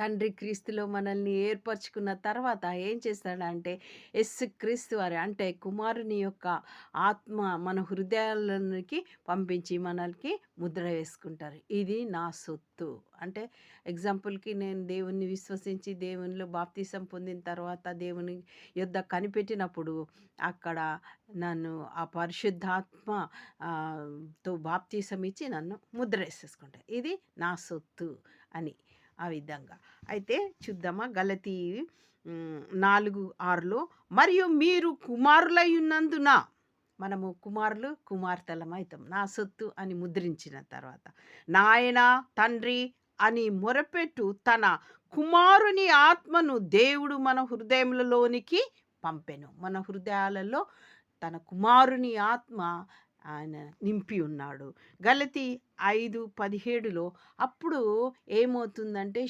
తండ్రి క్రీస్తులో మనల్ని ఏర్పరచుకున్న తర్వాత ఏం చేస్తాడంటే, యేసుక్రీస్తు వారి అంటే కుమారుని యొక్క ఆత్మ మన హృదయాలకి పంపించి మనకి ముద్ర వేసుకుంటారు. ఇది నా సొత్తు. అంటే ఎగ్జాంపుల్‌కి నేను దేవుణ్ణి విశ్వసించి దేవునిలో బాప్తిసం పొందిన తర్వాత దేవుని యొద్ద కనిపెట్టినప్పుడు అక్కడ నన్ను ఆ పరిశుద్ధాత్మ తో బాప్తిసం ఇచ్చి నన్ను ముద్రేసేసుకుంటారు. ఇది నా సొత్తు అని. ఆ విధంగా. అయితే చూద్దామా గలతీ 4:6లో మరియు మీరు కుమారులైయున్నందున మనము కుమారులు, కుమార్తెలమైతాం. నా సొత్తు అని ముద్రించిన తర్వాత. నాయన, తండ్రి అని మొరపెట్టు తన కుమారుని ఆత్మను దేవుడు మన హృదయములలోనికి పంపెను. మన హృదయాలలో తన కుమారుని ఆత్మ ఆయన నింపి ఉన్నాడు. గలతీ 5:17లో అప్పుడు ఏమవుతుందంటే